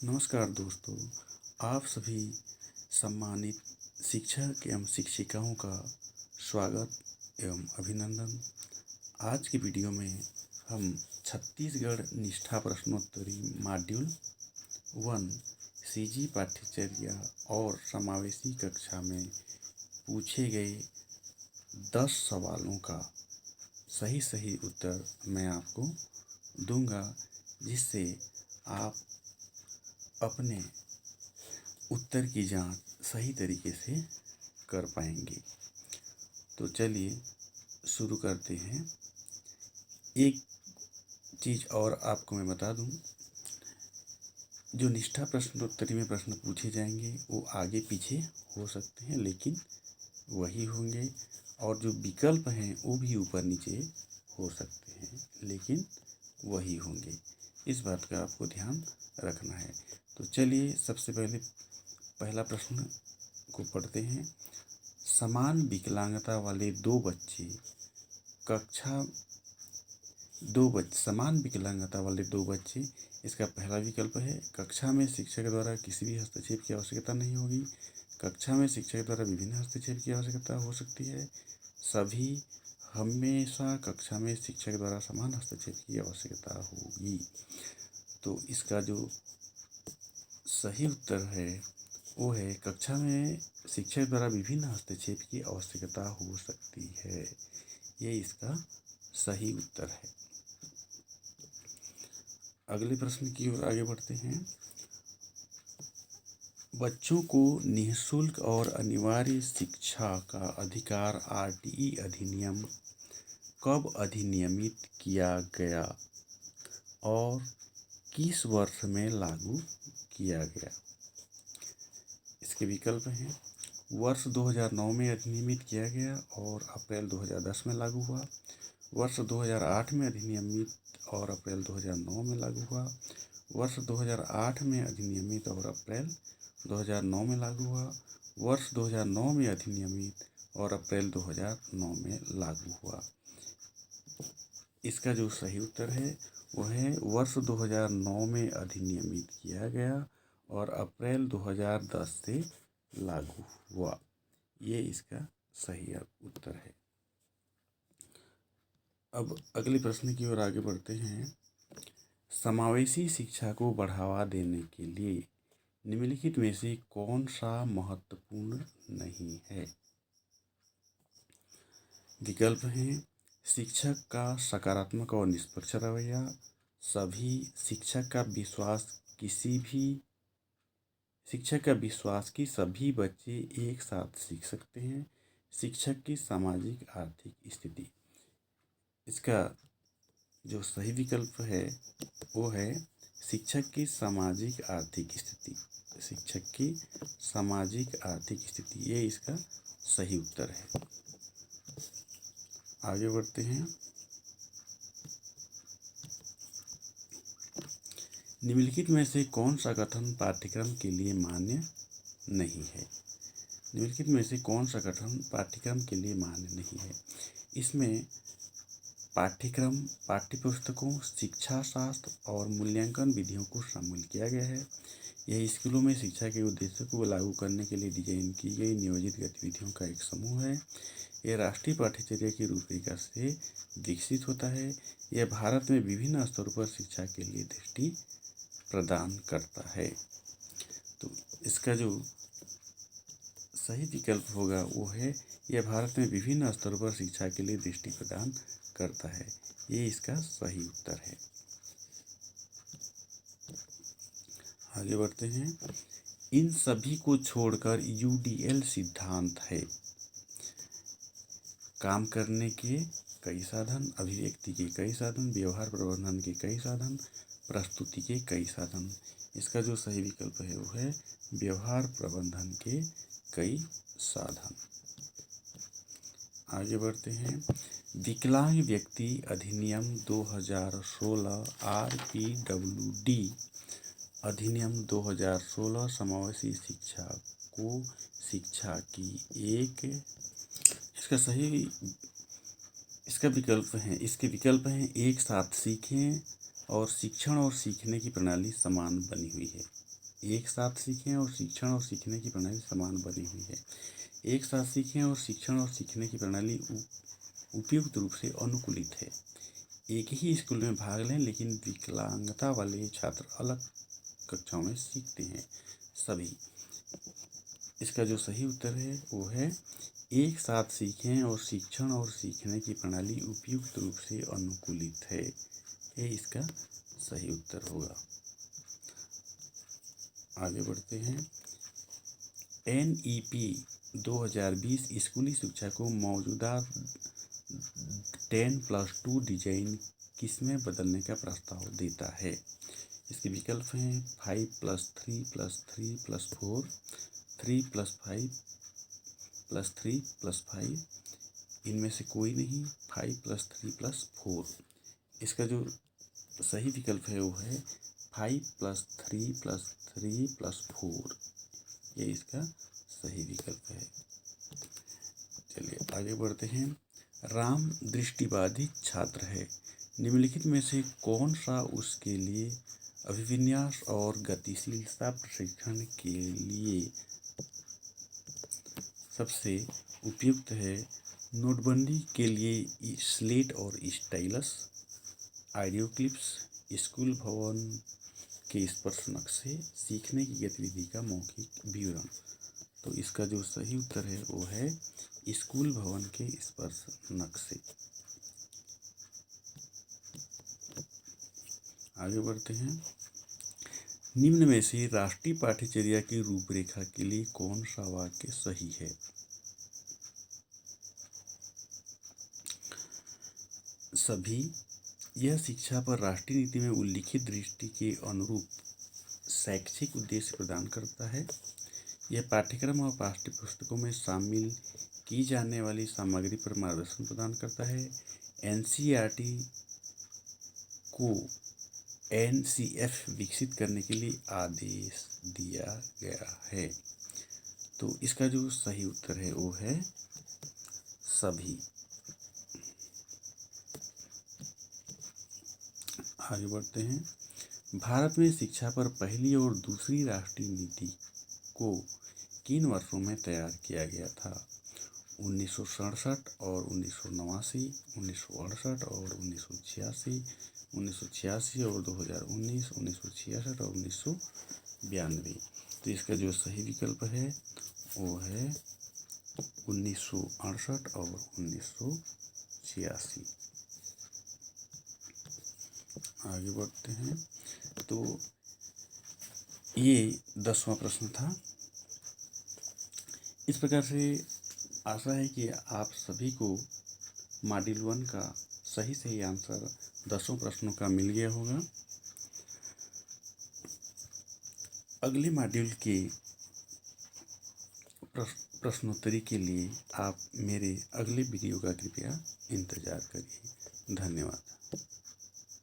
नमस्कार दोस्तों, आप सभी सम्मानित शिक्षक एवं शिक्षिकाओं का स्वागत एवं अभिनंदन। आज की वीडियो में हम छत्तीसगढ़ निष्ठा प्रश्नोत्तरी मॉड्यूल 1 सीजी पाठ्यचर्या और समावेशी कक्षा में पूछे गए 10 सवालों का सही उत्तर मैं आपको दूंगा, जिससे आप अपने उत्तर की जांच सही तरीके से कर पाएंगे। तो चलिए शुरू करते हैं। एक चीज़ और आपको मैं बता दूं, जो निष्ठा प्रश्नोत्तरी में प्रश्न पूछे जाएंगे वो आगे पीछे हो सकते हैं, लेकिन वही होंगे, और जो विकल्प हैं वो भी ऊपर नीचे हो सकते हैं, लेकिन वही होंगे। इस बात का आपको ध्यान रखना है। तो चलिए सबसे पहले पहला प्रश्न को पढ़ते हैं। समान विकलांगता वाले समान विकलांगता वाले दो बच्चे। इसका पहला विकल्प है, कक्षा में शिक्षक द्वारा किसी भी हस्तक्षेप की आवश्यकता नहीं होगी। कक्षा में शिक्षक द्वारा विभिन्न हस्तक्षेप की आवश्यकता हो सकती है। सभी हमेशा कक्षा में शिक्षक द्वारा समान हस्तक्षेप की आवश्यकता होगी। तो इसका जो सही उत्तर है वो है, कक्षा में शिक्षक द्वारा विभिन्न हस्तक्षेप की आवश्यकता हो सकती है। ये इसका सही उत्तर है। अगले प्रश्न की ओर आगे बढ़ते हैं। बच्चों को निःशुल्क और अनिवार्य शिक्षा का अधिकार आरटीई अधिनियम कब अधिनियमित किया गया और किस वर्ष में लागू किया गया? इसके विकल्प हैं, वर्ष 2009 में अधिनियमित किया गया और अप्रैल 2010 में लागू हुआ। वर्ष 2008 में अधिनियमित और अप्रैल 2009 में लागू हुआ। वर्ष 2008 में अधिनियमित और अप्रैल 2009 में लागू हुआ। वर्ष 2009 में अधिनियमित और अप्रैल 2009 में लागू हुआ। इसका जो सही उत्तर है वह है, वर्ष 2009 में अधिनियमित किया गया और अप्रैल 2010 से लागू हुआ। ये इसका सही उत्तर है। अब अगले प्रश्न की ओर आगे बढ़ते हैं। समावेशी शिक्षा को बढ़ावा देने के लिए निम्नलिखित में से कौन सा महत्वपूर्ण नहीं है? विकल्प हैं, शिक्षक का सकारात्मक और निष्पक्ष रवैया, सभी शिक्षक का विश्वास कि सभी बच्चे एक साथ सीख सकते हैं, शिक्षक की सामाजिक आर्थिक स्थिति। इसका जो सही विकल्प है वो है, शिक्षक की सामाजिक आर्थिक स्थिति। शिक्षक की सामाजिक आर्थिक स्थिति, ये इसका सही उत्तर है। आगे बढ़ते हैं। निम्नलिखित में से कौन सा कथन पाठ्यक्रम के लिए मान्य नहीं है? निम्नलिखित में से कौन सा कथन पाठ्यक्रम के लिए मान्य नहीं है? इसमें पाठ्यक्रम, पाठ्यपुस्तकों, शिक्षा शास्त्र और मूल्यांकन विधियों को शामिल किया गया है। यह स्कूलों में शिक्षा के उद्देश्यों को लागू करने के लिए डिजाइन की गई नियोजित गतिविधियों का एक समूह है। यह राष्ट्रीय पाठ्यचर्या की रूपरेखा से विकसित होता है। यह भारत में विभिन्न स्तरों पर शिक्षा के लिए दृष्टि प्रदान करता है। तो इसका जो सही विकल्प होगा वो है, यह भारत में विभिन्न स्तरों पर शिक्षा के लिए दृष्टि प्रदान करता है। ये इसका सही उत्तर है। आगे बढ़ते हैं। इन सभी को छोड़कर यूडीएल सिद्धांत है। काम करने के कई साधन, अभिव्यक्ति के कई साधन, व्यवहार प्रबंधन के कई साधन, प्रस्तुति के कई साधन। इसका जो सही विकल्प है वो है, व्यवहार प्रबंधन के कई साधन। आगे बढ़ते हैं। विकलांग व्यक्ति अधिनियम 2016 RPWD अधिनियम 2016 समावेशी शिक्षा को शिक्षा की एक, इसके विकल्प हैं, एक साथ सीखें और शिक्षण और सीखने की प्रणाली समान बनी हुई है। एक साथ सीखें और शिक्षण और सीखने की प्रणाली समान बनी हुई है। एक साथ सीखें और शिक्षण और सीखने की प्रणाली उपयुक्त रूप से अनुकूलित है। एक ही स्कूल में भाग लें, लेकिन विकलांगता वाले छात्र अलग कक्षाओं में सीखते हैं सभी। इसका जो सही उत्तर है वो है एक साथ सीखें और शिक्षण और सीखने की प्रणाली उपयुक्त रूप से अनुकूलित है। ये इसका सही उत्तर होगा। आगे बढ़ते हैं। NEP 2020 स्कूली शिक्षा को मौजूदा 10+2 डिजाइन किसमें बदलने का प्रस्ताव देता है? इसके विकल्प हैं 5+3+3+4, 3+5+3+5, इनमें से कोई नहीं, 5+3+4। इसका जो सही विकल्प है वो है 5+3+3+4। ये इसका सही विकल्प है। चलिए आगे बढ़ते हैं। राम दृष्टिबाधित छात्र है, निम्नलिखित में से कौन सा उसके लिए अभिविन्यास और गतिशीलता प्रशिक्षण के लिए सबसे उपयुक्त है? नोटबंदी के लिए स्लेट और स्टाइलस, ऑडियो क्लिप्स, स्कूल भवन के स्पर्श नक्शे, सीखने की गतिविधि का मौखिक विवरण। तो इसका जो सही उत्तर है वो है स्कूल भवन के स्पर्श नक्शे। आगे बढ़ते हैं। निम्न में से राष्ट्रीय पाठ्यचर्या की रूपरेखा के लिए कौन सा वाक्य सही है? सभी यह शिक्षा पर राष्ट्रीय नीति में उल्लिखित दृष्टि के अनुरूप शैक्षिक उद्देश्य प्रदान करता है। यह पाठ्यक्रम और पाठ्य पुस्तकों में शामिल की जाने वाली सामग्री पर मार्गदर्शन प्रदान करता है। NCERT को NCF विकसित करने के लिए आदेश दिया गया है। तो इसका जो सही उत्तर है वो है सभी। आगे बढ़ते हैं। भारत में शिक्षा पर पहली और दूसरी राष्ट्रीय नीति को किन वर्षों में तैयार किया गया था? 1967 और 1989, 1968 और 1986, 1986 और 2019, 1966 और 1992। तो इसका जो सही विकल्प है वो है 1968 और 1986। आगे बढ़ते हैं। तो ये 10वां प्रश्न था। इस प्रकार से आशा है कि आप सभी को मॉड्यूल 1 का सही आंसर 10 प्रश्नों का मिल गया होगा। अगले मॉड्यूल के प्रश्नोत्तरी के लिए आप मेरे अगले वीडियो का कृपया इंतजार करिए। धन्यवाद।